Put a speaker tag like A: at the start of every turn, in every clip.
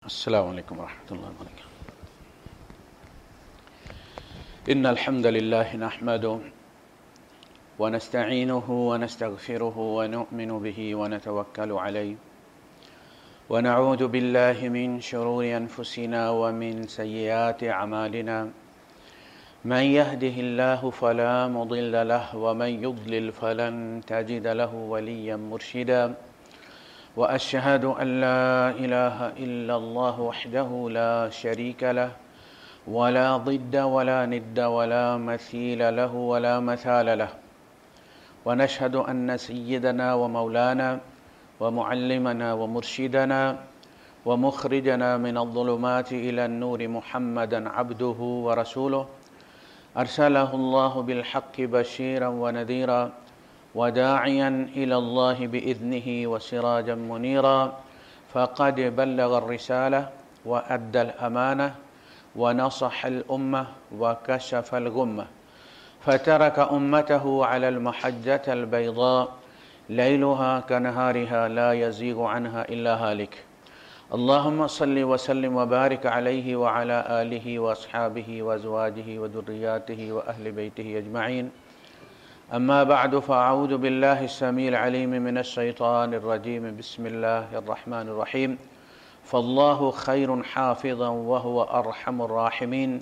A: السلام علیکم ورحمۃ اللہ وبرکاتہ۔ ان الحمد للہ نحمده ونستعینه ونستغفره ونؤمن به ونتوکل علیہ ونعوذ باللہ من شرور انفسنا ومن سیئات اعمالنا من يهده الله فلا مضل له ومن يضلل فلن تجد له وليا مرشدا وأشهد أن لا إله إلا الله وحده لا شريك له ولا ضد ولا ند ولا مثيل له ولا مثال له ونشهد أن سيدنا ومولانا ومعلمنا ومرشدنا ومخرجنا من الظلمات إلى النور محمدا عبده ورسوله أرسله الله بالحق بشيرا ونذيرا وداعيا إلى الله بإذنه وسراجا منيرا فقد بلغ الرسالة وأدى الأمانة ونصح الأمة وكشف الغمة فترك أمته على المحجة البيضاء ليلها كنهارها لا يزيغ عنها إلا هالك اللهم صل وسلم وبارك عليه وعلى آله وأصحابه وأزواجه وذرياته وأهل بيته أجمعين اما بعد فاعوذ باللہ السمیع العلیم من الشیطان الرجیم بسم اللہ الرحمن الرحیم فاللہ خیر حافظا وهو ارحم الراحمین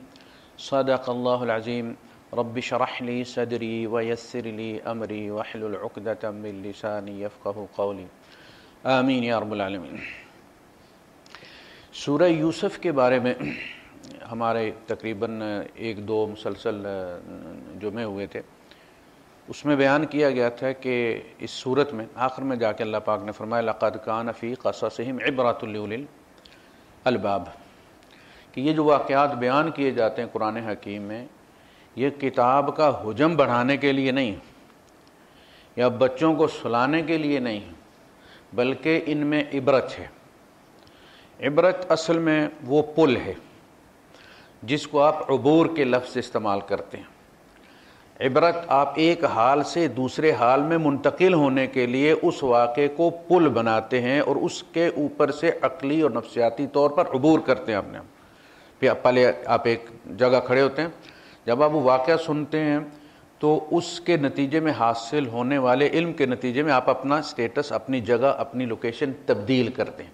A: صدق اللہ العظیم رب اشرح لی صدری ویسر لی امری واحلل عقدۃ من لسانی یفقہوا قولی آمین یا رب العالمین۔ سورہ یوسف کے بارے میں ہمارے تقریباً ایک دو مسلسل جمعے ہوئے تھے، اس میں بیان کیا گیا تھا کہ اس صورت میں آخر میں جا کے اللہ پاک نے فرمایا لَقَدْ كَانَ فِي قَصَصِهِمْ عِبْرَةٌ لِأُولِي الْأَلْبَابِ کہ یہ جو واقعات بیان کیے جاتے ہیں قرآن حکیم میں، یہ کتاب کا حجم بڑھانے کے لیے نہیں یا بچوں کو سلانے کے لیے نہیں، بلکہ ان میں عبرت ہے۔ عبرت اصل میں وہ پل ہے جس کو آپ عبور کے لفظ استعمال کرتے ہیں۔ عبرت آپ ایک حال سے دوسرے حال میں منتقل ہونے کے لیے اس واقعے کو پل بناتے ہیں اور اس کے اوپر سے عقلی اور نفسیاتی طور پر عبور کرتے ہیں اپنے پھر پہلے آپ ایک جگہ کھڑے ہوتے ہیں، جب آپ وہ واقعہ سنتے ہیں تو اس کے نتیجے میں حاصل ہونے والے علم کے نتیجے میں آپ اپنا سٹیٹس، اپنی جگہ، اپنی لوکیشن تبدیل کرتے ہیں۔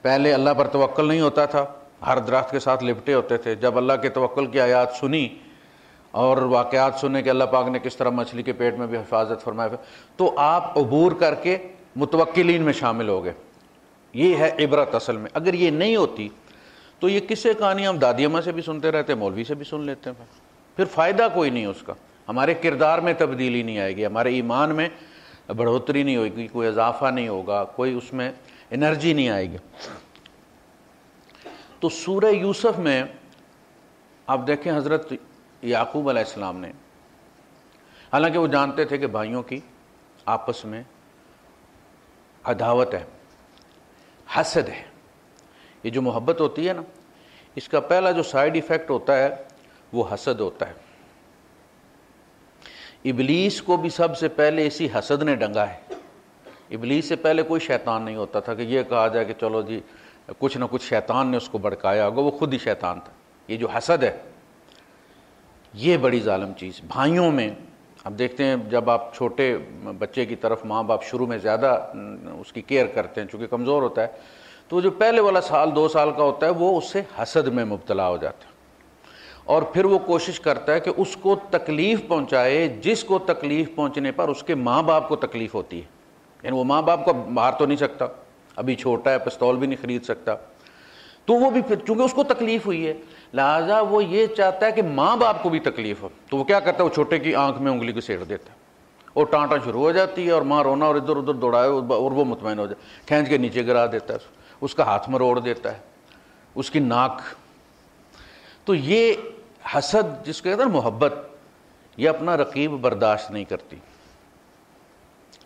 A: پہلے اللہ پر توکل نہیں ہوتا تھا، ہر درخت کے ساتھ لپٹے ہوتے تھے۔ جب اللہ کے توکل کی آیات سنی اور واقعات سننے کہ اللہ پاک نے کس طرح مچھلی کے پیٹ میں بھی حفاظت فرمایا، تو آپ عبور کر کے متوکلین میں شامل ہو گئے۔ یہ ہے عبرت اصل میں۔ اگر یہ نہیں ہوتی تو یہ قصے کہانیاں ہم دادی اماں سے بھی سنتے رہتے، مولوی سے بھی سن لیتے ہیں، پھر فائدہ کوئی نہیں اس کا، ہمارے کردار میں تبدیلی نہیں آئے گی، ہمارے ایمان میں بڑھوتری نہیں ہوگی، کوئی اضافہ نہیں ہوگا، کوئی اس میں انرجی نہیں آئے گی۔ تو سورہ یوسف میں آپ دیکھیں حضرت یعقوب علیہ السلام نے، حالانکہ وہ جانتے تھے کہ بھائیوں کی آپس میں عداوت ہے، حسد ہے، یہ جو محبت ہوتی ہے نا، اس کا پہلا جو سائیڈ ایفیکٹ ہوتا ہے وہ حسد ہوتا ہے۔ ابلیس کو بھی سب سے پہلے اسی حسد نے ڈنگا ہے۔ ابلیس سے پہلے کوئی شیطان نہیں ہوتا تھا کہ یہ کہا جائے کہ چلو جی کچھ نہ کچھ شیطان نے اس کو بھڑکایا ہوگا، وہ خود ہی شیطان تھا۔ یہ جو حسد ہے یہ بڑی ظالم چیز بھائیوں میں۔ اب دیکھتے ہیں جب آپ چھوٹے بچے کی طرف ماں باپ شروع میں زیادہ اس کی کیئر کرتے ہیں چونکہ کمزور ہوتا ہے، تو جو پہلے والا سال 2 سال کا ہوتا ہے وہ اس سے حسد میں مبتلا ہو جاتا ہے، اور پھر وہ کوشش کرتا ہے کہ اس کو تکلیف پہنچائے جس کو تکلیف پہنچنے پر اس کے ماں باپ کو تکلیف ہوتی ہے۔ یعنی وہ ماں باپ کو مار تو نہیں سکتا، ابھی چھوٹا ہے، پستول بھی نہیں خرید سکتا، تو وہ بھی پھر چونکہ اس کو تکلیف ہوئی ہے لہٰذا وہ یہ چاہتا ہے کہ ماں باپ کو بھی تکلیف ہو، تو وہ کیا کرتا ہے، وہ چھوٹے کی آنکھ میں انگلی کو سیڑ دیتا ہے، اور ٹانٹا شروع ہو جاتی ہے اور ماں رونا اور ادھر ادھر دوڑائے اور وہ مطمئن ہو جائے، کھینچ کے نیچے گرا دیتا ہے، اس کا ہاتھ مروڑ دیتا ہے، اس کی ناک۔ تو یہ حسد جس کو کہتے ہیں محبت، یہ اپنا رقیب برداشت نہیں کرتی۔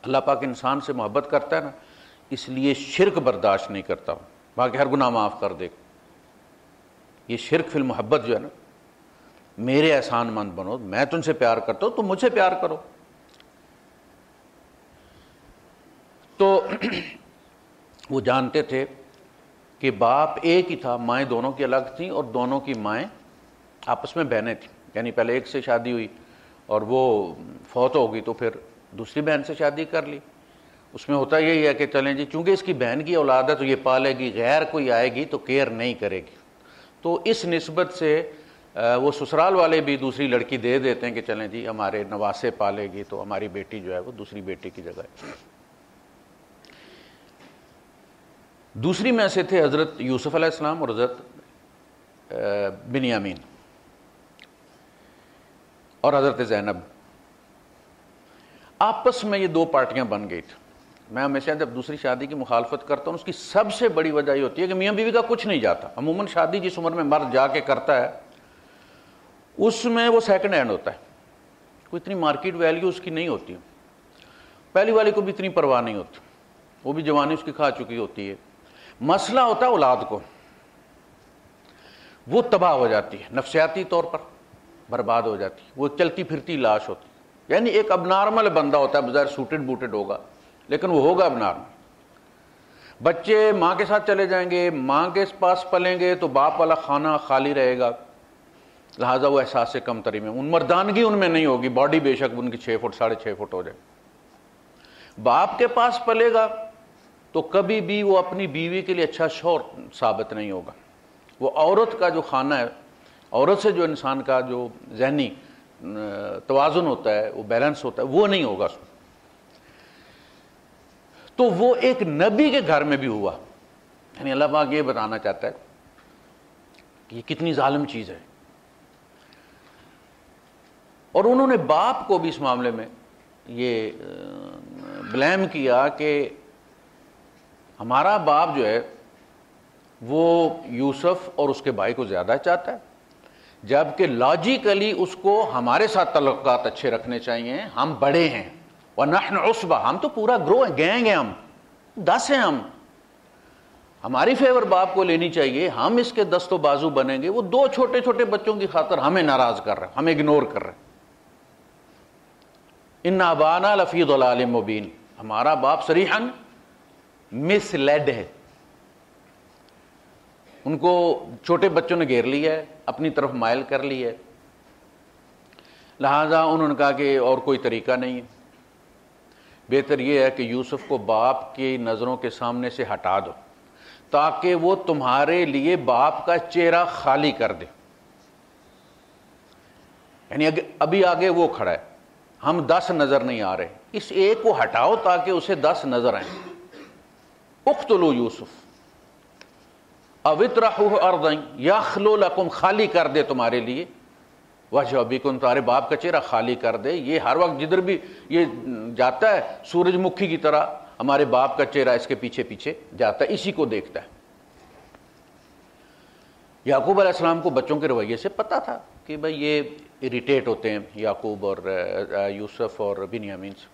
A: اللہ پاک انسان سے محبت کرتا ہے نا، اس لیے شرک برداشت نہیں کرتا، باقی ہر گناہ معاف کر دے۔ یہ شرک فی المحبت جو ہے نا، میرے احسان مند بنو، میں تم سے پیار کرتا ہوں، تم مجھ سے پیار کرو۔ تو وہ جانتے تھے کہ باپ ایک ہی تھا، مائیں دونوں کی الگ تھیں اور دونوں کی مائیں آپس میں بہنیں تھیں، یعنی پہلے ایک سے شادی ہوئی اور وہ فوت ہو گئی تو پھر دوسری بہن سے شادی کر لی۔ اس میں ہوتا یہی ہے کہ چلیں جی چونکہ اس کی بہن کی اولاد ہے تو یہ پالے گی، غیر کوئی آئے گی تو کیئر نہیں کرے گی، تو اس نسبت سے وہ سسرال والے بھی دوسری لڑکی دے دیتے ہیں کہ چلیں جی ہمارے نواسے پالے گی تو ہماری بیٹی جو ہے وہ دوسری بیٹی کی جگہ ہے۔ دوسری میں سے تھے حضرت یوسف علیہ السلام اور حضرت بنیامین اور حضرت زینب۔ آپس میں یہ دو پارٹیاں بن گئی تھیں۔ میں ہمیشہ جب دوسری شادی کی مخالفت کرتا ہوں اس کی سب سے بڑی وجہ یہ ہوتی ہے کہ میاں بیوی کا کچھ نہیں جاتا۔ عموماً شادی جس عمر میں مرد جا کے کرتا ہے اس میں وہ سیکنڈ ہینڈ ہوتا ہے، کوئی اتنی مارکیٹ ویلیو اس کی نہیں ہوتی، پہلی والی کو بھی اتنی پرواہ نہیں ہوتی، وہ بھی جوانی اس کی کھا چکی ہوتی ہے۔ مسئلہ ہوتا ہے اولاد کو، وہ تباہ ہو جاتی ہے، نفسیاتی طور پر برباد ہو جاتی ہے، وہ چلتی پھرتی لاش ہوتی ہے۔ یعنی ایک اب نارمل بندہ ہوتا ہے، بظاہر سوٹڈ بوٹڈ ہوگا لیکن وہ ہوگا اب نارمل۔ بچے ماں کے ساتھ چلے جائیں گے، ماں کے پاس پلیں گے تو باپ والا کھانا خالی رہے گا، لہٰذا وہ احساس سے کم تری میں ان مردانگی ان میں نہیں ہوگی، باڈی بے شک ان کی 6 فٹ 6.5 فٹ ہو جائے۔ باپ کے پاس پلے گا تو کبھی بھی وہ اپنی بیوی کے لیے اچھا شوہر ثابت نہیں ہوگا۔ وہ عورت کا جو کھانا ہے، عورت سے جو انسان کا جو ذہنی توازن ہوتا ہے، وہ بیلنس ہوتا ہے، وہ نہیں ہوگا اس میں۔ تو وہ ایک نبی کے گھر میں بھی ہوا، یعنی اللہ پاک یہ بتانا چاہتا ہے کہ یہ کتنی ظالم چیز ہے۔ اور انہوں نے باپ کو بھی اس معاملے میں یہ بلیم کیا کہ ہمارا باپ جو ہے وہ یوسف اور اس کے بھائی کو زیادہ چاہتا ہے، جبکہ لاجیکلی اس کو ہمارے ساتھ تعلقات اچھے رکھنے چاہیے، ہم بڑے ہیں، وَنَحْنُ عُصْبَةٌ، ہم تو پورا گروہ ہے، گینگ ہیں، ہم 10 ہیں، ہماری فیور باپ کو لینی چاہیے، ہم اس کے دست و بازو بنیں گے۔ وہ 2 چھوٹے چھوٹے بچوں کی خاطر ہمیں ناراض کر رہے ہیں، ہمیں اگنور کر رہے ہیں۔ إِنَّ أَبَانَا لَفِي ضَلَالٍ مُبِينٍ، ہمارا باپ صریحاً مس لیڈ ہے، ان کو چھوٹے بچوں نے گھیر لیا ہے، اپنی طرف مائل کر لی ہے، لہذا انہوں نے کہا کہ اور کوئی طریقہ نہیں ہے، بہتر یہ ہے کہ یوسف کو باپ کی نظروں کے سامنے سے ہٹا دو تاکہ وہ تمہارے لیے باپ کا چہرہ خالی کر دے۔ یعنی ابھی آگے وہ کھڑا ہے، ہم 10 نظر نہیں آ رہے، اس ایک کو ہٹاؤ تاکہ اسے 10 نظر آئیں۔ اقتلوا یوسف او اطرحوہ ارضا یخلو لکم، خالی کر دے تمہارے لیے، وجہ ابیکم، تمہارے باپ کا چہرہ خالی کر دے۔ یہ ہر وقت جدھر بھی یہ جاتا ہے سورج مکھی کی طرح ہمارے باپ کا چہرہ اس کے پیچھے پیچھے جاتا ہے، اسی کو دیکھتا ہے۔ یعقوب علیہ السلام کو بچوں کے رویے سے پتہ تھا کہ بھئی یہ اریٹیٹ ہوتے ہیں یعقوب اور یوسف اور بنیامین سے،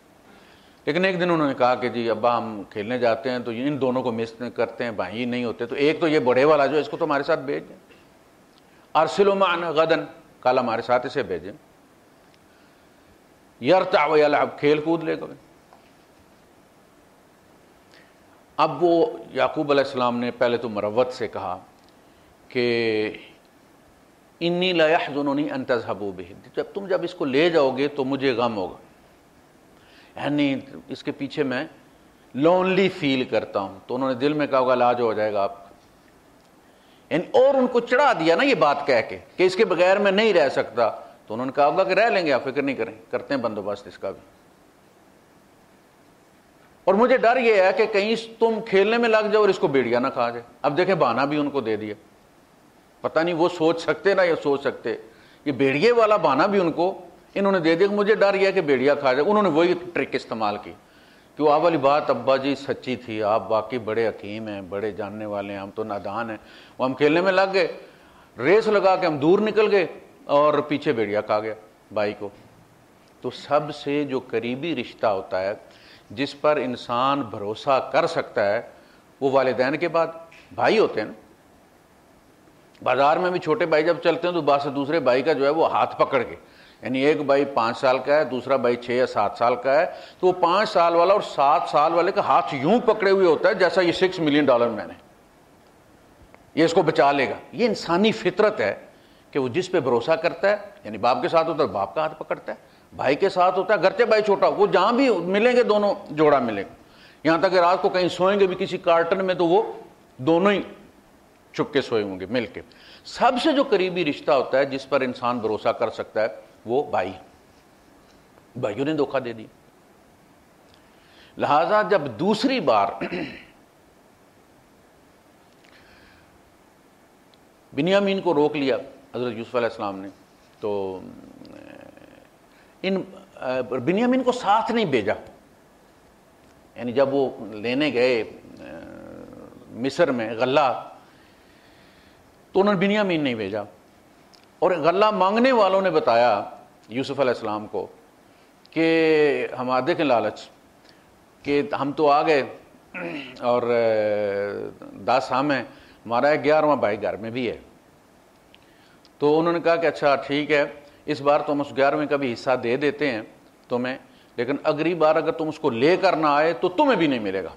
A: لیکن ایک دن انہوں نے کہا کہ جی ابا ہم کھیلنے جاتے ہیں تو ان دونوں کو مس کرتے ہیں، بھائی نہیں ہوتے، تو ایک تو یہ بڑے والا جو اس کو تو ہمارے ساتھ بھیج دیں، ارسلوا معنا غدا، کل ہمارے ساتھ اسے بھیجیں، یرتع ویلعب، کھیل کود لے گا۔ اب وہ یعقوب علیہ السلام نے پہلے تو مروت سے کہا کہ انی لا یحزننی ان تذهبوا بہ، جب اس کو لے جاؤ گے تو مجھے غم ہوگا، یعنی اس کے پیچھے میں لونلی فیل کرتا ہوں۔ تو انہوں نے دل میں کہا ہوگا علاج ہو جائے گا آپ کا، یعنی اور ان کو چڑھا دیا نا یہ بات کہہ کے کہ اس کے بغیر میں نہیں رہ سکتا، تو انہوں نے کہا ہوگا کہ رہ لیں گے، آپ فکر نہیں کریں، کرتے ہیں بندوبست اس کا بھی۔ اور مجھے ڈر یہ ہے کہ کہیں تم کھیلنے میں لگ جاؤ اور اس کو بیڑیا نہ کھا جائے۔ اب دیکھیں بہانہ بھی ان کو دے دیا، پتہ نہیں وہ سوچ سکتے نہ یہ سوچ سکتے، یہ بیڑیے والا بہانہ بھی ان کو انہوں نے دے دیا کہ مجھے ڈر یہ ہے کہ بیڑیا کھا جائے۔ انہوں نے وہی ٹرک استعمال کی کہ وہ والی بات ابا جی سچی تھی، آپ واقعی بڑے حکیم ہیں، بڑے جاننے والے ہیں، ہم تو نادان ہیں۔ وہ ہم کھیلنے میں لگ گئے، ریس لگا کے ہم دور نکل گئے اور پیچھے بیڑیا کھا گیا بھائی کو۔ تو سب سے جو قریبی رشتہ ہوتا ہے جس پر انسان بھروسہ کر سکتا ہے وہ والدین کے بعد بھائی ہوتے ہیں نا۔ بازار میں بھی چھوٹے بھائی جب چلتے ہیں تو بعد سے دوسرے بھائی کا جو ہے وہ ہاتھ پکڑ کے، یعنی ایک بھائی 5 سال کا ہے، دوسرا بھائی 6 یا 7 سال کا ہے، تو وہ 5 سال والا اور 7 سال والے کا ہاتھ یوں پکڑے ہوئے ہوتا ہے جیسا یہ $6 ملین میں نے، یہ اس کو بچا لے گا. یہ انسانی فطرت ہے کہ وہ جس پہ بھروسہ کرتا ہے، یعنی باپ کے ساتھ ہوتا ہے باپ کا ہاتھ پکڑتا ہے، بھائی کے ساتھ ہوتا ہے گرچہ بھائی چھوٹا، وہ جہاں بھی ملیں گے دونوں جوڑا ملے گا. یہاں تک کہ رات کو کہیں سوئیں گے بھی کسی کارٹن میں تو وہ دونوں ہی چھپ کے سوئے ہوں گے مل کے. سب سے جو قریبی رشتہ ہوتا ہے جس پر انسان بھروسہ کر سکتا ہے وہ بھائی. بھائیوں نے دھوکہ دے دی. لہذا جب دوسری بار بنیامین کو روک لیا حضرت یوسف علیہ السلام نے، تو بنیامین کو ساتھ نہیں بھیجا. یعنی جب وہ لینے گئے مصر میں غلہ تو انہوں نے بنیامین نہیں بھیجا، اور غلہ مانگنے والوں نے بتایا یوسف علیہ السلام کو کہ ہم دیکھیں لالچ کہ ہم تو آ گئے اور 10 ہم ہیں، ہمارا 11واں بھائی گھر میں بھی ہے. تو انہوں نے کہا کہ اچھا ٹھیک ہے، اس بار تم اس 11ویں کا بھی حصہ دے دیتے ہیں تمہیں، لیکن اگلی بار اگر تم اس کو لے کر نہ آئے تو تمہیں بھی نہیں ملے گا،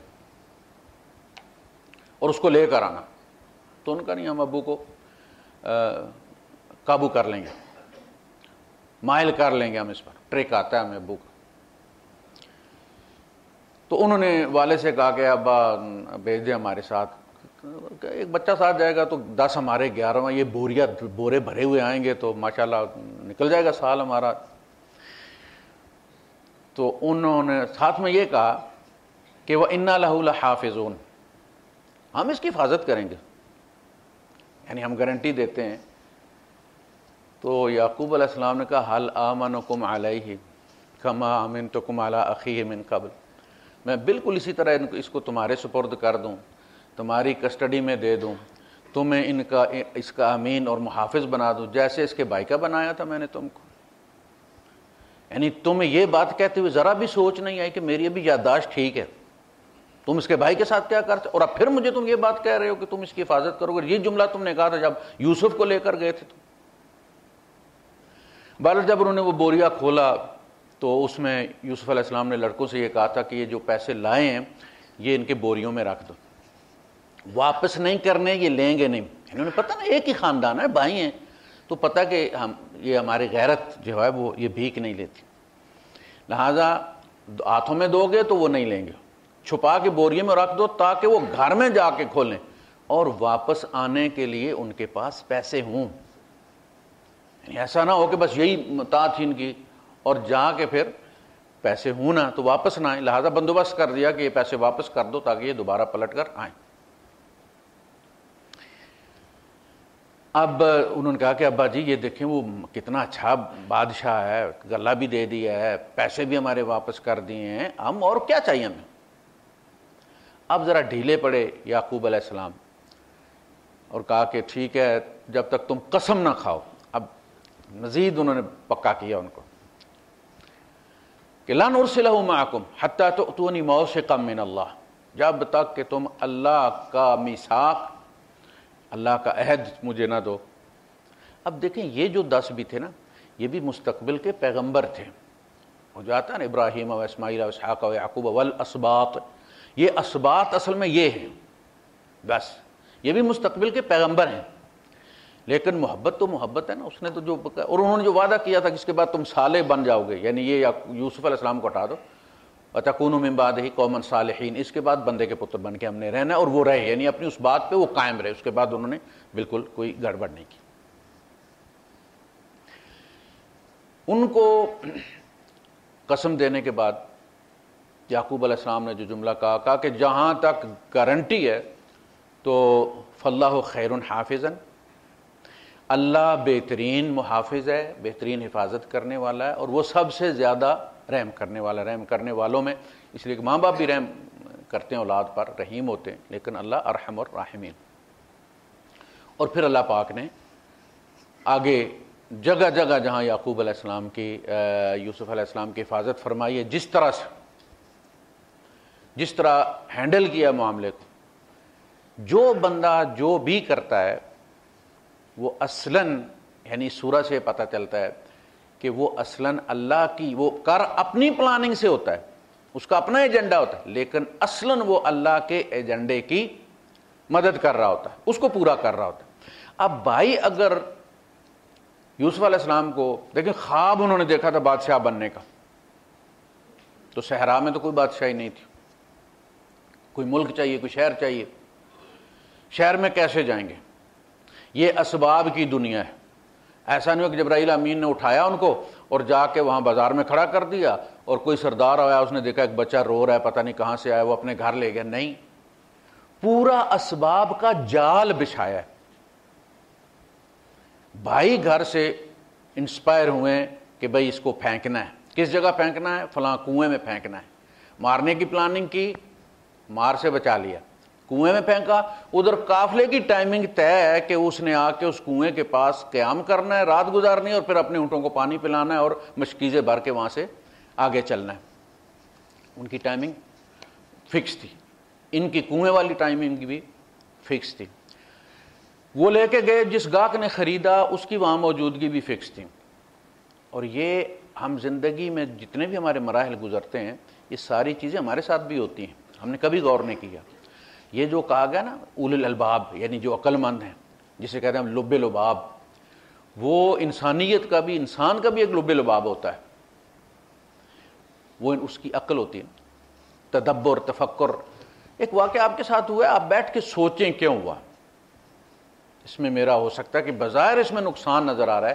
A: اور اس کو لے کر آنا. تو ان کا نہیں، ہم ابو کو قابو کر لیں گے، مائل کر لیں گے، ہم اس پر ٹرک آتا ہے ہمیں ابو کا. تو انہوں نے والد سے کہا کہ ابا بھیج دیں ہمارے ساتھ. ایک بچہ ساتھ جائے گا تو 10 ہمارے 11واں، یہ بورے بھرے ہوئے آئیں گے تو ماشاءاللہ نکل جائے گا سال ہمارا. تو انہوں نے ساتھ میں یہ کہا کہ وَإِنَّا لَهُ لَحَافِظُونَ، ہم اس کی حفاظت کریں گے، یعنی ہم گارنٹی دیتے ہیں. تو یعقوب علیہ السلام نے کہا هَلْ آمَنُكُمْ عَلَيْهِ كَمَا آمَنْتُكُمْ عَلَىٰ أَخِيهِ مِنْ قَبْلِ، میں بالکل اسی طرح اس کو تمہارے سپرد کر دوں، تمہاری کسٹڈی میں دے دوں، تمہیں اس کا امین اور محافظ بنا دوں جیسے اس کے بھائی کا بنایا تھا میں نے تم کو. یعنی تمہیں یہ بات کہتے ہوئے ذرا بھی سوچ نہیں آئی کہ میری ابھی یادداشت ٹھیک ہے، تم اس کے بھائی کے ساتھ کیا کرتے، اور اب پھر مجھے تم یہ بات کہہ رہے ہو کہ تم اس کی حفاظت کرو گے. یہ جملہ تم نے کہا تھا جب یوسف کو لے کر گئے تھے. بہرحال جب انہوں نے وہ بوریا کھولا تو اس میں یوسف علیہ السلام نے لڑکوں سے یہ کہا تھا کہ یہ جو پیسے لائے ہیں یہ ان کے بوریوں میں رکھ دو، واپس نہیں کرنے، یہ لیں گے نہیں. انہوں نے پتہ نا ایک ہی خاندان ہے، بھائی ہیں، تو پتہ کہ یہ ہماری غیرت جو ہے وہ یہ بھیک نہیں لیتی، لہٰذا ہاتھوں میں دو گے تو وہ نہیں لیں گے، چھپا کے بوریے میں رکھ دو تاکہ وہ گھر میں جا کے کھولیں اور واپس آنے کے لیے ان کے پاس پیسے ہوں. یعنی ایسا نہ ہو کہ بس یہی متا تھی ان کی اور جا کے پھر پیسے ہوں نہ تو واپس نہ آئیں. لہٰذا بندوبست کر دیا کہ یہ پیسے واپس کر دو تاکہ یہ دوبارہ پلٹ کر آئیں. اب انہوں نے کہا کہ ابا جی یہ دیکھیں وہ کتنا اچھا بادشاہ ہے، غلہ بھی دے دیا ہے، پیسے بھی ہمارے واپس کر دیے ہیں، ہم اور کیا چاہیے ہمیں. اب ذرا ڈھیلے پڑے یعقوب علیہ السلام اور کہا کہ ٹھیک ہے جب تک تم قسم نہ کھاؤ. اب مزید انہوں نے پکا کیا ان کو کہ لَن أُرْسِلَهُ مَعَكُمْ حَتَّى تُؤْتُونِي مَوْثِقًا مِّنَ اللَّهِ، جب تک کہ تم اللہ کا میثاق، اللہ کا عہد مجھے نہ دو. اب دیکھیں یہ جو 10 بھی تھے نا یہ بھی مستقبل کے پیغمبر تھے. وہ جو آتا ہے نا ابراہیم و اسماعیل و اسحاق و یعقوب والاسباط، یہ اسباط اصل میں یہ ہیں، بس یہ بھی مستقبل کے پیغمبر ہیں. لیکن محبت تو محبت ہے نا، اس نے تو جو اور انہوں نے جو وعدہ کیا تھا کہ اس کے بعد تم صالح بن جاؤ گے، یعنی یہ یوسف علیہ السلام کو ہٹا دو، وَتَكُونُوا مِن بَعْدِهِ قَوْمًا صَالِحِينَ، اس کے بعد بندے کے پتر بن کے ہم نے رہنا ہے. اور وہ رہے، یعنی اپنی اس بات پہ وہ قائم رہے، اس کے بعد انہوں نے بالکل کوئی گڑبڑ نہیں کی. ان کو قسم دینے کے بعد یعقوب علیہ السلام نے جو جملہ کہا کہ جہاں تک گارنٹی ہے تو فاللہ خیر حافظا، اللہ بہترین محافظ ہے، بہترین حفاظت کرنے والا ہے، اور وہ سب سے زیادہ رحم کرنے والا، رحم کرنے والوں میں، اس لیے کہ ماں باپ بھی رحم کرتے ہیں اولاد پر، رحیم ہوتے ہیں، لیکن اللہ ارحم الراحمین. اور پھر اللہ پاک نے آگے جگہ جگہ جہاں یعقوب علیہ السلام کی یوسف علیہ السلام کی حفاظت فرمائی ہے، جس طرح ہینڈل کیا معاملے کو، جو بندہ جو بھی کرتا ہے وہ اصلاً، یعنی سورہ سے پتہ چلتا ہے کہ وہ اصلاً اللہ کی، وہ کر اپنی پلاننگ سے ہوتا ہے، اس کا اپنا ایجنڈا ہوتا ہے، لیکن اصلاً وہ اللہ کے ایجنڈے کی مدد کر رہا ہوتا ہے، اس کو پورا کر رہا ہوتا ہے۔ اب بھائی اگر یوسف علیہ السلام کو دیکھیں خواب انہوں نے دیکھا تھا بادشاہ بننے کا، تو صحرا میں تو کوئی بادشاہی نہیں تھی، کوئی ملک چاہیے، کوئی شہر چاہیے، شہر میں کیسے جائیں گے؟ یہ اسباب کی دنیا ہے۔ ایسا نہیں ہو کہ جبرائیل امین نے اٹھایا ان کو اور جا کے وہاں بازار میں کھڑا کر دیا اور کوئی سردار آیا، اس نے دیکھا ایک بچہ رو رہا ہے، پتہ نہیں کہاں سے آیا، وہ اپنے گھر لے گیا۔ نہیں، پورا اسباب کا جال بچھایا ہے۔ بھائی گھر سے انسپائر ہوئے کہ بھئی اس کو پھینکنا ہے، کس جگہ پھینکنا ہے؟ فلاں کنویں میں پھینکنا ہے۔ مارنے کی پلاننگ کی، مار سے بچا لیا، کنویں میں پھینکا۔ ادھر قافلے کی ٹائمنگ طے ہے کہ اس نے آ کے اس کنویں کے پاس قیام کرنا ہے، رات گزارنی ہے، اور پھر اپنے اونٹوں کو پانی پلانا ہے اور مشکیزیں بھر کے وہاں سے آگے چلنا ہے۔ ان کی ٹائمنگ فکس تھی، ان کی کنویں والی ٹائمنگ بھی فکس تھی۔ وہ لے کے گئے، جس گاہک نے خریدا اس کی وہاں موجودگی بھی فکس تھی۔ اور یہ ہم زندگی میں جتنے بھی ہمارے مراحل گزرتے ہیں، یہ ساری چیزیں ہمارے ساتھ بھی ہوتی ہیں، ہم نے کبھی غور نہیں کیا۔ یہ جو کہا گیا نا اول الالباب، یعنی جو عقل مند ہیں، جسے کہتے ہیں ہم لب لباب، وہ انسانیت کا بھی، انسان کا بھی ایک لب لباب ہوتا ہے، وہ اس کی عقل ہوتی ہے، تدبر، تفکر۔ ایک واقعہ آپ کے ساتھ ہوا ہے، آپ بیٹھ کے سوچیں کیوں ہوا، اس میں میرا ہو سکتا ہے کہ بظاہر اس میں نقصان نظر آ رہا ہے،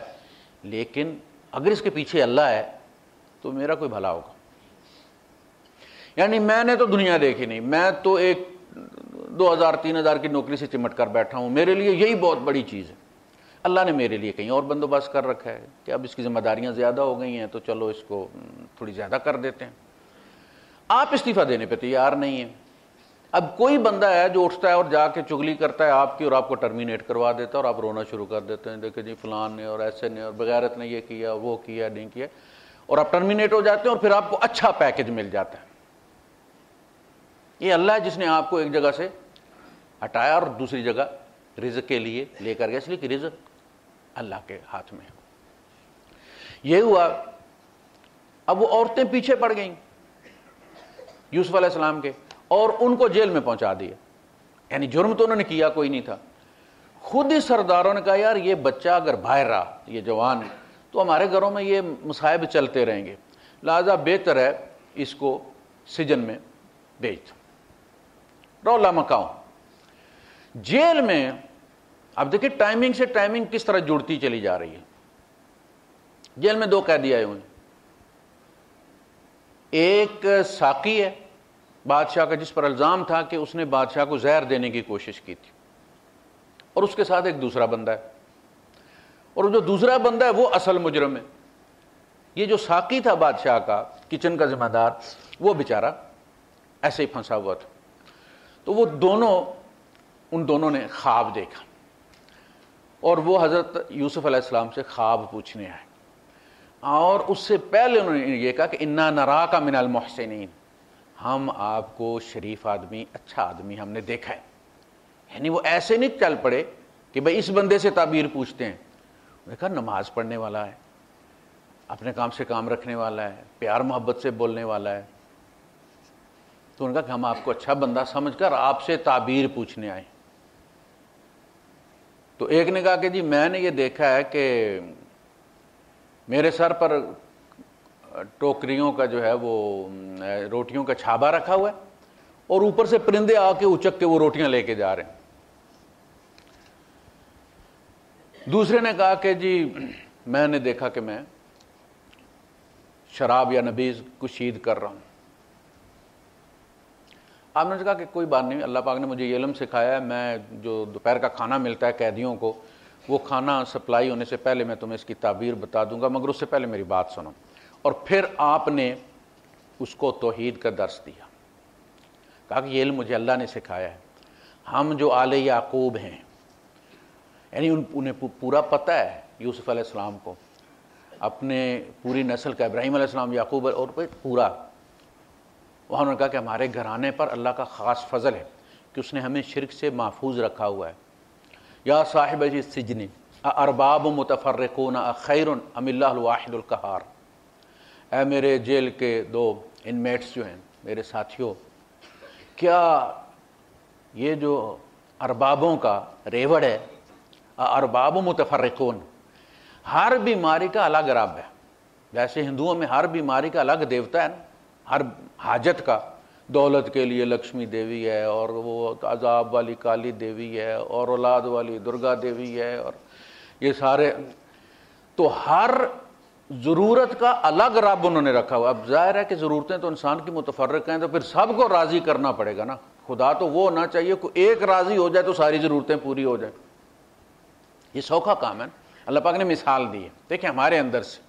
A: لیکن اگر اس کے پیچھے اللہ ہے تو میرا کوئی بھلا ہوگا۔ یعنی میں نے تو دنیا دیکھی نہیں، میں تو ایک 2000-3000 کی نوکری سے چمٹ کر بیٹھا ہوں، میرے لیے یہی بہت بڑی چیز ہے۔ اللہ نے میرے لیے کہیں اور بندوبست کر رکھا ہے کہ اب اس کی ذمہ داریاں زیادہ ہو گئی ہیں تو چلو اس کو تھوڑی زیادہ کر دیتے ہیں۔ آپ استعفیٰ دینے پہ تیار نہیں ہیں۔ اب کوئی بندہ ہے جو اٹھتا ہے اور جا کے چغلی کرتا ہے آپ کی اور آپ کو ٹرمینیٹ کروا دیتا ہے اور آپ رونا شروع کر دیتے ہیں، دیکھیں جی فلان نے اور ایسے نے اور بغیرت نے یہ کیا، وہ کیا، نہیں کیا، اور آپ ٹرمینیٹ ہو جاتے ہیں اور پھر آپ کو اچھا پیکج مل جاتا ہے۔ یہ اللہ ہے جس نے آپ کو ایک جگہ سے ہٹایا اور دوسری جگہ رزق کے لیے لے کر گیا، اس لیے کہ رزق اللہ کے ہاتھ میں ہے۔ یہ ہوا۔ اب وہ عورتیں پیچھے پڑ گئیں یوسف علیہ السلام کے اور ان کو جیل میں پہنچا دیا۔ یعنی جرم تو انہوں نے کیا کوئی نہیں تھا، خود ہی سرداروں نے کہا یار یہ بچہ اگر باہر رہا، یہ جوان، تو ہمارے گھروں میں یہ مصائب چلتے رہیں گے، لہذا بہتر ہے اس کو سجن میں بھیج دو، رولا مکاؤ جیل میں۔ اب دیکھیں ٹائمنگ سے ٹائمنگ کس طرح جڑتی چلی جا رہی ہے۔ جیل میں 2 قیدی آئے ہوئے ہیں، ایک ساقی ہے بادشاہ کا جس پر الزام تھا کہ اس نے بادشاہ کو زہر دینے کی کوشش کی تھی، اور اس کے ساتھ ایک دوسرا بندہ ہے، اور جو دوسرا بندہ ہے وہ اصل مجرم ہے۔ یہ جو ساقی تھا بادشاہ کا کچن کا ذمہ دار، وہ بیچارہ ایسے ہی پھنسا ہوا تھا۔ تو وہ ان دونوں نے خواب دیکھا اور وہ حضرت یوسف علیہ السلام سے خواب پوچھنے آئے، اور اس سے پہلے انہوں نے یہ کہا کہ انا نراک من المحسنین، ہم آپ کو شریف آدمی، اچھا آدمی ہم نے دیکھا ہے۔ یعنی وہ ایسے نہیں چل پڑے کہ بھئی اس بندے سے تعبیر پوچھتے ہیں، انہوں نے کہا نماز پڑھنے والا ہے، اپنے کام سے کام رکھنے والا ہے، پیار محبت سے بولنے والا ہے۔ تو انہوں نے کہا کہ ہم آپ کو اچھا بندہ سمجھ کر آپ سے تعبیر پوچھنے آئے۔ تو ایک نے کہا کہ جی میں نے یہ دیکھا ہے کہ میرے سر پر ٹوکریوں کا جو ہے وہ روٹیوں کا چھابا رکھا ہوا ہے اور اوپر سے پرندے آ کے اچک کے وہ روٹیاں لے کے جا رہے ہیں۔ دوسرے نے کہا کہ جی میں نے دیکھا کہ میں شراب یا نبیذ کشید کر رہا ہوں۔ آپ نے کہا کہ کوئی بات نہیں، اللہ پاک نے مجھے یہ علم سکھایا ہے، میں جو دوپہر کا کھانا ملتا ہے قیدیوں کو، وہ کھانا سپلائی ہونے سے پہلے میں تمہیں اس کی تعبیر بتا دوں گا، مگر اس سے پہلے میری بات سنو۔ اور پھر آپ نے اس کو توحید کا درس دیا، کہا کہ یہ علم مجھے اللہ نے سکھایا ہے۔ ہم جو آل یعقوب ہیں، یعنی انہیں پورا پتہ ہے یوسف علیہ السلام کو، اپنے پوری نسل کا، ابراہیم علیہ السلام، یعقوب اور پورا، وہاں انہوں نے کہا کہ ہمارے گھرانے پر اللہ کا خاص فضل ہے کہ اس نے ہمیں شرک سے محفوظ رکھا ہوا ہے۔ یا صاحب السجن ارباب متفرقون خیر ام اللہ الواحد القہار، اے میرے جیل کے 2 انمیٹس جو ہیں، میرے ساتھیوں، کیا یہ جو اربابوں کا ریوڑ ہے، ارباب متفرقون، ہر بیماری کا الگ رب ہے. جیسے ہندوؤں میں ہر بیماری کا الگ دیوتا ہے نا، ہر حاجت کا، دولت کے لیے لکشمی دیوی ہے، اور وہ عذاب والی کالی دیوی ہے، اور اولاد والی درگا دیوی ہے، اور یہ سارے، تو ہر ضرورت کا الگ رب انہوں نے رکھا ہوا. اب ظاہر ہے کہ ضرورتیں تو انسان کی متفرق ہیں، تو پھر سب کو راضی کرنا پڑے گا نا. خدا تو وہ ہونا چاہیے کہ ایک راضی ہو جائے تو ساری ضرورتیں پوری ہو جائیں. یہ سوکھا کام ہے. اللہ پاک نے مثال دی ہے. دیکھیں ہمارے اندر سے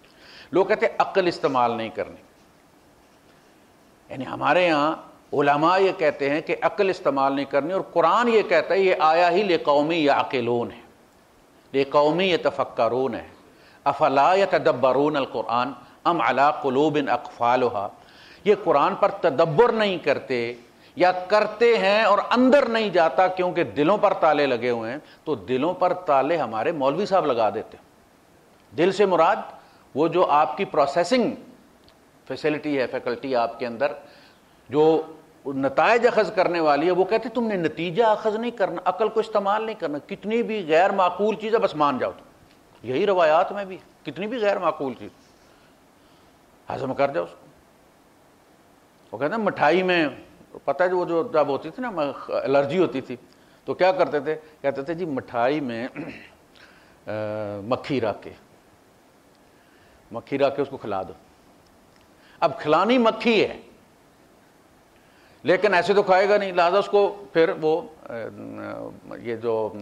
A: لوگ کہتے ہیں عقل استعمال نہیں کرنی، یعنی ہمارے یہاں علماء یہ کہتے ہیں کہ عقل استعمال نہیں کرنی، اور قرآن یہ کہتا ہے یہ آیا ہی لقومی یعقلون ہے، لقومی یتفکرون ہے، افلا یتدبرون القرآن ام علی قلوب اقفالها. یہ قرآن پر تدبر نہیں کرتے، یا کرتے ہیں اور اندر نہیں جاتا کیونکہ دلوں پر تالے لگے ہوئے ہیں. تو دلوں پر تالے ہمارے مولوی صاحب لگا دیتے. دل سے مراد وہ جو آپ کی پروسیسنگ فیسلٹی ہے، فیکلٹی آپ کے اندر جو نتائج اخذ کرنے والی ہے، وہ کہتے تم نے نتیجہ اخذ نہیں کرنا، عقل کو استعمال نہیں کرنا. کتنی بھی غیر معقول چیز ہے بس مان جاؤ. تو یہی روایات میں بھی کتنی بھی غیر معقول چیز ہضم کر جاؤ اس کو. وہ کہتے ہیں مٹھائی میں، پتہ ہے وہ جو جب ہوتی تھی نا الرجی ہوتی تھی تو کیا کرتے تھے، کہتے تھے جی مٹھائی میں مکھی رکھ کے اس کو کھلا دو. اب کھلانی مکھی ہے لیکن ایسے تو کھائے گا نہیں، لہٰذا اس کو پھر وہ یہ جو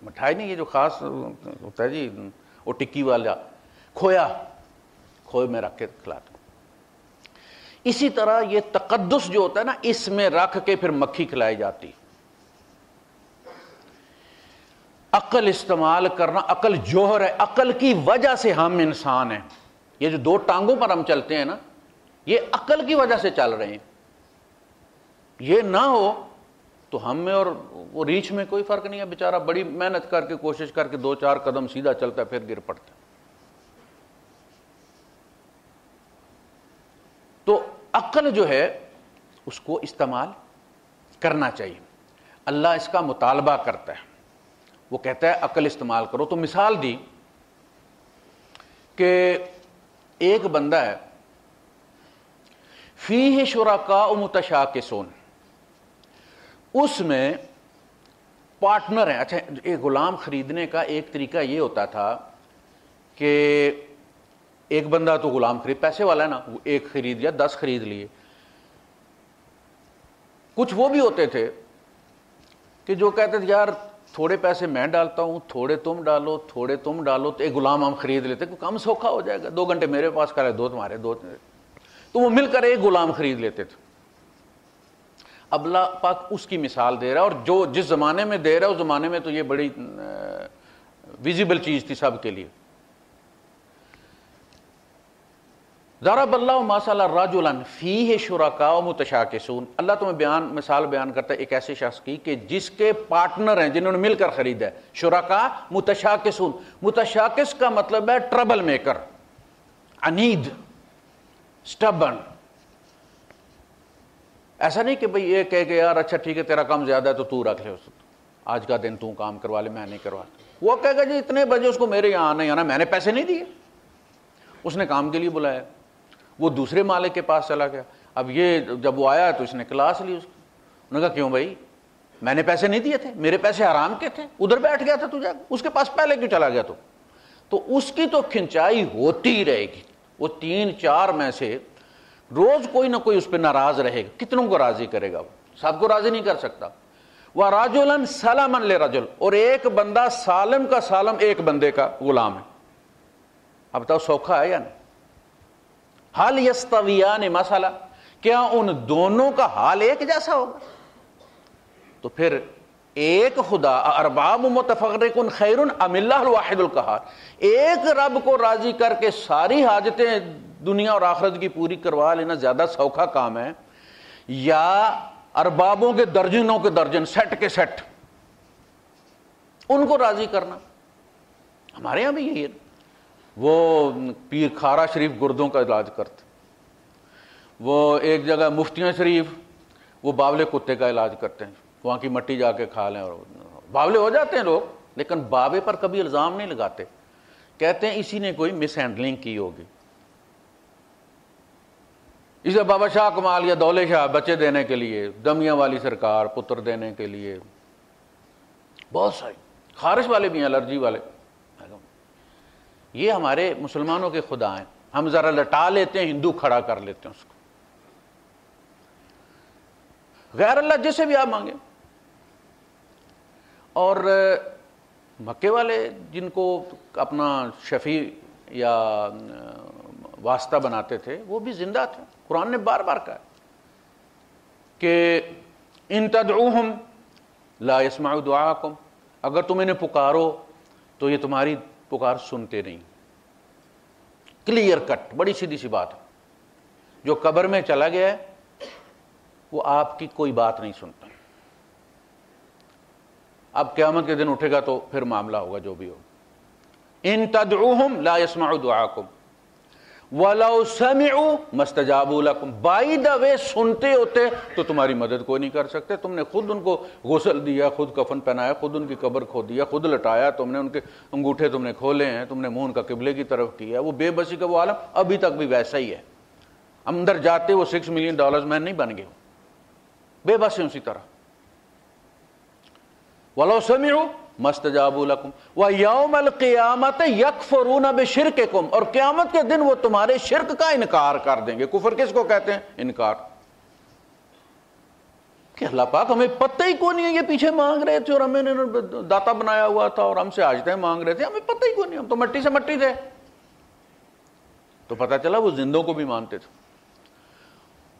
A: مٹھائی نہیں، یہ جو خاص ہوتا ہے جی وہ ٹکی والا کھوئے میں رکھ کے کھلا دو. اسی طرح یہ تقدس جو ہوتا ہے نا، اس میں رکھ کے پھر مکھی کھلائی جاتی. عقل استعمال کرنا، عقل جوہر ہے، عقل کی وجہ سے ہم انسان ہیں. یہ جو دو ٹانگوں پر ہم چلتے ہیں نا، یہ عقل کی وجہ سے چل رہے ہیں. یہ نہ ہو تو ہم میں اور وہ ریچھ میں کوئی فرق نہیں ہے. بیچارہ بڑی محنت کر کے کوشش کر کے 2-4 قدم سیدھا چلتا ہے، پھر گر پڑتا ہے. تو عقل جو ہے اس کو استعمال کرنا چاہیے. اللہ اس کا مطالبہ کرتا ہے، وہ کہتا ہے عقل استعمال کرو. تو مثال دی کہ ایک بندہ ہے، فیہ شرکاء متشاکسون، اس میں پارٹنر ہیں. اچھا، ایک غلام خریدنے کا ایک طریقہ یہ ہوتا تھا کہ ایک بندہ تو غلام خرید، پیسے والا ہے نا، وہ ایک خرید یا 10 خرید لیے. کچھ وہ بھی ہوتے تھے کہ جو کہتے تھے یار تھوڑے پیسے میں ڈالتا ہوں، تھوڑے تم ڈالو، تھوڑے تم ڈالو، تو ایک غلام ہم خرید لیتے، کوئی کم سوکھا ہو جائے گا، 2 گھنٹے میرے پاس کرے، 2 تمہارے، 2 تو وہ مل کر ایک غلام خرید لیتے تھے. اب اللہ پاک اس کی مثال دے رہا ہے، اور جو جس زمانے میں دے رہا ہے اس زمانے میں تو یہ بڑی ویزیبل چیز تھی سب کے لیے. ضرب اللہ مثلا رجلا فیہ شرکاء متشاکسون. اللہ تمہیں مثال بیان کرتا ہے ایک ایسے شخص کی کہ جس کے پارٹنر ہیں جنہوں نے مل کر خریدا ہے. شرکاء متشاکسون، متشاکس کا مطلب ہے ٹربل میکر، عنید، سٹبن. ایسا نہیں کہ بھئی یہ کہے کہ یار اچھا ٹھیک ہے تیرا کام زیادہ ہے تو تو رکھ لے، آج کا دن تو کام کروا لے، میں نہیں کرواتا. وہ کہے گا جی اتنے بجے اس کو میرے یہاں آنا ہی آنا، میں نے پیسے نہیں دیے، اس نے کام کے لیے بلایا. وہ دوسرے مالک کے پاس چلا گیا. اب یہ جب وہ آیا تو اس نے کلاس لی اس کو. انہوں نے کہا کیوں بھائی، میں نے پیسے نہیں دیے تھے، میرے پیسے حرام کے تھے، ادھر بیٹھ گیا تھا تو جا اس کے پاس پہلے کیوں چلا گیا؟ تو اس کی تو کھنچائی ہوتی رہے گی. وہ 3-4 میں سے روز کوئی نہ کوئی اس پہ ناراض رہے گا. کتنوں کو راضی کرے گا؟ وہ سب کو راضی نہیں کر سکتا. وَرَجُلًا سَلَمًا لِرَجُلٍ، اور ایک بندہ سالم کا سالم ایک بندے کا غلام ہے. اب بتاؤ سوکھا ہے یا نہیں؟ حال یستویان مثلا، کیا ان دونوں کا حال ایک جیسا ہوگا؟ تو پھر ایک خدا ارباب متفرقون خیر ام اللہ الواحد القہار، ایک رب کو راضی کر کے ساری حاجتیں دنیا اور آخرت کی پوری کروا لینا زیادہ سوکھا کام ہے، یا اربابوں کے درجنوں کے درجن، سیٹ کے سیٹ، ان کو راضی کرنا؟ ہمارے یہاں بھی یہی ہے. وہ پیر کھارا شریف گردوں کا علاج کرتے، وہ ایک جگہ مفتیاں شریف وہ باولے کتے کا علاج کرتے ہیں. وہاں کی مٹی جا کے کھا لیں، اور باولے ہو جاتے ہیں لوگ، لیکن بابے پر کبھی الزام نہیں لگاتے، کہتے ہیں اسی نے کوئی مس ہینڈلنگ کی ہوگی۔ اسے بابا شاہ کمال یا دولے شاہ بچے دینے کے لیے، دمیاں والی سرکار پتر دینے کے لیے، بہت ساری، خارش والے بھی ہیں، الرجی والے۔ یہ ہمارے مسلمانوں کے خدا ہیں، ہم ذرا لٹا لیتے ہیں، ہندو کھڑا کر لیتے ہیں اس کو۔ غیر اللہ جسے بھی آپ مانگیں۔ اور مکے والے جن کو اپنا شفیع یا واسطہ بناتے تھے وہ بھی زندہ تھے، قرآن نے بار بار کہا کہ ان تدعوہم لا يسمعوا دعاءکم، اگر تم انہیں پکارو تو یہ تمہاری پکار سنتے نہیں۔ کلیئر کٹ، بڑی سیدھی سی بات ہے۔ جو قبر میں چلا گیا ہے وہ آپ کی کوئی بات نہیں سنتا۔ اب قیامت کے دن اٹھے گا تو پھر معاملہ ہوگا جو بھی ہو۔ ان تدعوہم لا يسمعوا دعاءکم وَلَوْ سَمِعُوا مَسْتَجَابُوا لَكُمْ، بائی دا وے سنتے ہوتے تو تمہاری مدد کوئی نہیں کر سکتے۔ تم نے خود ان کو غسل دیا، خود کفن پہنایا، خود ان کی قبر کھود دیا، خود لٹایا، تم نے ان کے انگوٹھے تم نے کھولے ہیں، تم نے منہ ان کا قبلے کی طرف کیا، وہ بے بسی کا وہ عالم ابھی تک بھی ویسا ہی ہے۔ اندر جاتے وہ $6 ملین مین نہیں بن گئے، بے بس ہیں اسی طرح۔ وَلَوْ سَمِعُوا مَسْتَجَابُوا لَكُمْ وَيَوْمَ الْقِيَامَةِ يَكْفُرُونَ بِشِرْكِكُمْ، اور قیامت کے دن وہ تمہارے شرک کا انکار کر دیں گے۔ کفر کس کو کہتے ہیں؟ انکار۔ کہ اللہ پاک ہمیں پتہ ہی کون نہیں ہے، یہ پیچھے مانگ رہے تھے اور ہمیں داتا بنایا ہوا تھا اور ہم سے آجتیں مانگ رہے تھے، ہمیں پتہ ہی کون نہیں، ہم تو مٹی سے مٹی تھے۔ تو پتہ چلا وہ زندوں کو بھی مانتے تھے۔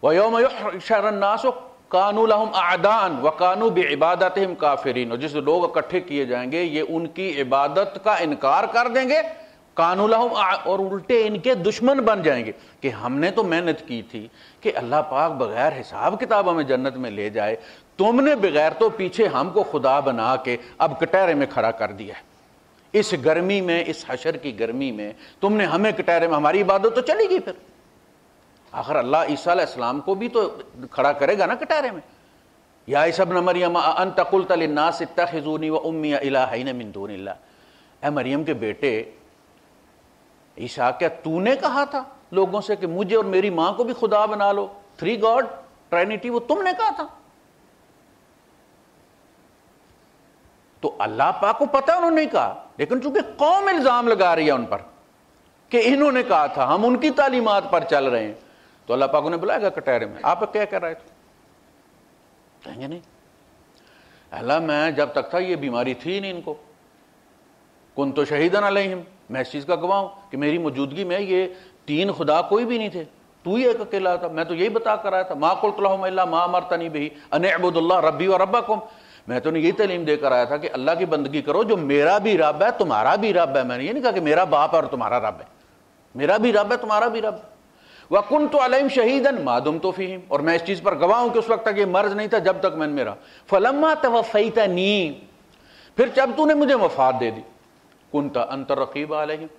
A: وَيَوْمَ يُحْشَرُ النَّاسُ كَانُوا لَهُمْ أَعْدَاءً وَكَانُوا بِعِبَادَتِهِمْ كَافِرِينَ، اور جس لوگ اکٹھے کیے جائیں گے یہ ان کی عبادت کا انکار کر دیں گے، كَانُوا لَهُمْ، اور الٹے ان کے دشمن بن جائیں گے کہ ہم نے تو محنت کی تھی کہ اللہ پاک بغیر حساب کتاب ہمیں جنت میں لے جائے، تم نے بغیر تو پیچھے ہم کو خدا بنا کے اب کٹہرے میں کھڑا کر دیا ہے۔ اس گرمی میں، اس حشر کی گرمی میں تم نے ہمیں کٹہرے میں، ہماری عبادت تو چلی گئی۔ پھر آخر اللہ عیسیٰ علیہ السلام کو بھی تو کھڑا کرے گا نا کٹہرے میں۔ یا عیسیٰ ابن مریم انت قلت للناس اتخذونی وامي الہین من دون اللہ، اے مریم کے بیٹے عیسیٰ، کیا تو نے کہا تھا لوگوں سے کہ مجھے اور میری ماں کو بھی خدا بنا لو؟ 3 گاڈ ٹرینیٹی وہ تم نے کہا تھا۔ تو اللہ پاک کو پتہ انہوں نے نہیں کہا، لیکن چونکہ قوم الزام لگا رہی ہے ان پر کہ انہوں نے کہا تھا، ہم ان کی تعلیمات پر چل رہے ہیں، تو اللہ پاک انہیں بلائے گا کٹہرے میں، آپ کیا کہہ رہے تھے؟ کہیں گے نہیں اللہ میں جب تک تھا یہ بیماری تھی نہیں ان کو، کنت شہیدن علیہم، میں اس چیز کا گواہ ہوں کہ میری موجودگی میں یہ 3 خدا کوئی بھی نہیں تھے، تو ہی ایک اکیلا تھا، میں تو یہی بتا کر آیا تھا، ما قلت لہم الا ما امرتنی بہ ان اعبدوا اللہ ربی و ربکم، میں تو نے یہی تعلیم دے کر آیا تھا کہ اللہ کی بندگی کرو جو میرا بھی رب ہے تمہارا بھی رب ہے۔ میں نے یہ نہیں کہا کہ میرا باپ ہے اور تمہارا رب ہے، میرا بھی رب ہے تمہارا بھی رب ہے۔ وَكُنْتُ عَلَيْهِمْ شَهِيدًا مَا دُمْتُ فِيهِمْ، اور میں اس چیز پر گواہ ہوں کہ اس وقت تک یہ مرض نہیں تھا جب تک میں نے میرا۔ فَلَمَّا تَوَفَّيْتَنِي، پھر جب تو نے مجھے وفات دے دی، كُنْتَ أَنْتَ الرَّقِيبَ عَلَيْهِمْ،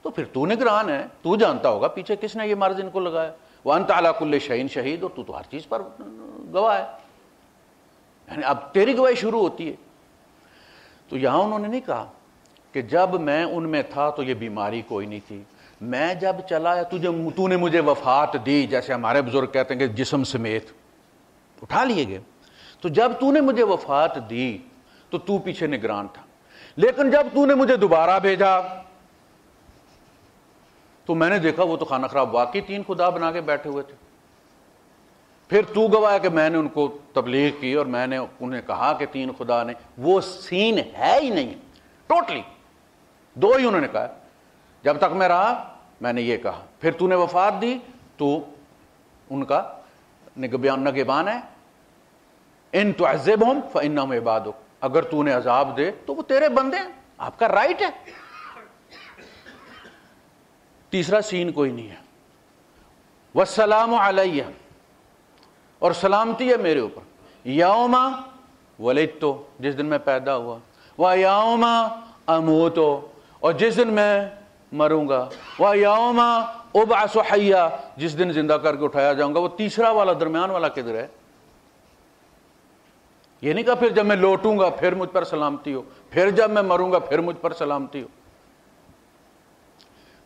A: تو پھر تو نگران ہے، تو جانتا ہوگا پیچھے کس نے یہ مرض ان کو لگایا۔ وَأَنْتَ عَلَى كُلِّ شَيْءٍ شَهِيدٌ، اور تو ہر چیز پر گواہ ہے، یعنی اب تیری گواہی شروع ہوتی ہے۔ تو یہاں انہوں نے نہیں کہا کہ جب میں ان میں تھا تو یہ بیماری کوئی نہیں تھی، میں جب چلا ہے تو نے مجھے وفات دی، جیسے ہمارے بزرگ کہتے ہیں کہ جسم سمیت اٹھا لیے گئے، تو جب تو نے مجھے وفات دی تو تو پیچھے نگران تھا، لیکن جب تو نے مجھے دوبارہ بھیجا تو میں نے دیکھا وہ تو خانہ خراب واقعی 3 خدا بنا کے بیٹھے ہوئے تھے۔ پھر تو گواہ کہ میں نے ان کو تبلیغ کی اور میں نے انہیں کہا کہ 3 خدا نے، وہ سین ہے ہی نہیں، ٹوٹلی 2 ہی انہوں نے کہا۔ جب تک میں رہا میں نے یہ کہا، پھر تو نے وفات دی تو ان کا نگہبان ہے۔ ان تعذبہم فانہم عبادک، اگر تو نے عذاب دے تو وہ تیرے بندے ہیں، آپ کا رائٹ ہے۔ تیسرا سین کوئی نہیں ہے۔ والسلام علیہ، اور سلامتی ہے میرے اوپر، یوم ولدت، جس دن میں پیدا ہوا، ویوم اموت، اور جس دن میں مروں گا، ویوم ابعث حیا، جس دن زندہ کر کے اٹھایا جاؤں گا۔ وہ تیسرا والا درمیان والا کدھر ہے؟ یہ نہیں کہا پھر جب میں لوٹوں گا پھر مجھ پر سلامتی ہو، پھر جب میں مروں گا پھر مجھ پر سلامتی ہو۔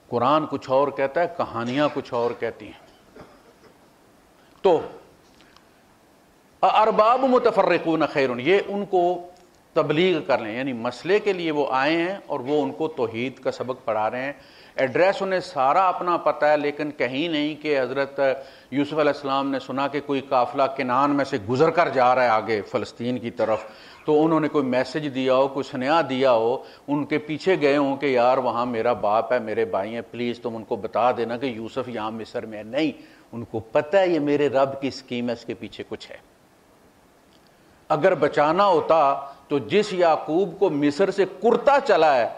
A: قرآن کچھ اور کہتا ہے، کہانیاں کچھ اور کہتی ہیں۔ تو ارباب متفرقون خیر، یہ ان کو تبلیغ کر لیں، یعنی مسئلے کے لیے وہ آئے ہیں اور وہ ان کو توحید کا سبق پڑھا رہے ہیں۔ ایڈریس انہیں سارا اپنا پتہ ہے، لیکن کہیں نہیں کہ حضرت یوسف علیہ السلام نے سنا کہ کوئی قافلہ کنعان میں سے گزر کر جا رہا ہے آگے فلسطین کی طرف، تو انہوں نے کوئی میسج دیا ہو، کوئی سنیا دیا ہو، ان کے پیچھے گئے ہوں کہ یار وہاں میرا باپ ہے، میرے بھائی ہیں، پلیز تم ان کو بتا دینا کہ یوسف یہاں مصر میں ہے۔ نہیں، ان کو پتہ ہے یہ میرے رب کی اسکیم ہے، اس کے پیچھے کچھ ہے۔ اگر بچانا ہوتا تو جس یعقوب کو مصر سے کرتا چلا ہے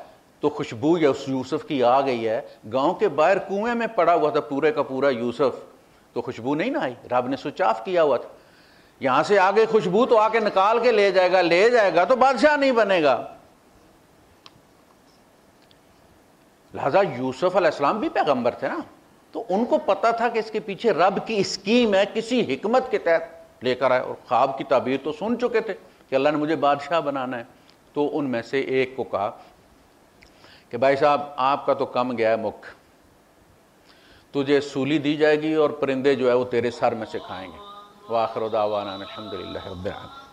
A: تو خوشبو یا اس یوسف کی آ گئی ہے، گاؤں کے باہر کنویں میں پڑا ہوا تھا پورے کا پورا یوسف، تو خوشبو نہیں نہ آئی، رب نے سوئچ آف کیا ہوا تھا۔ یہاں سے آگے خوشبو تو آ کے نکال کے لے جائے گا تو بادشاہ نہیں بنے گا۔ لہذا یوسف علیہ السلام بھی پیغمبر تھے نا، تو ان کو پتا تھا کہ اس کے پیچھے رب کی اسکیم ہے، کسی حکمت کے تحت لے کر آئے، اور خواب کی تعبیر تو سن چکے تھے کہ اللہ نے مجھے بادشاہ بنانا ہے۔ تو ان میں سے ایک کو کہا کہ بھائی صاحب آپ کا تو کم گیا ہے مک، تجھے سولی دی جائے گی اور پرندے جو ہے وہ تیرے سر میں سے کھائیں گے۔ وآخر دعوانا الحمدللہ رب العالمین۔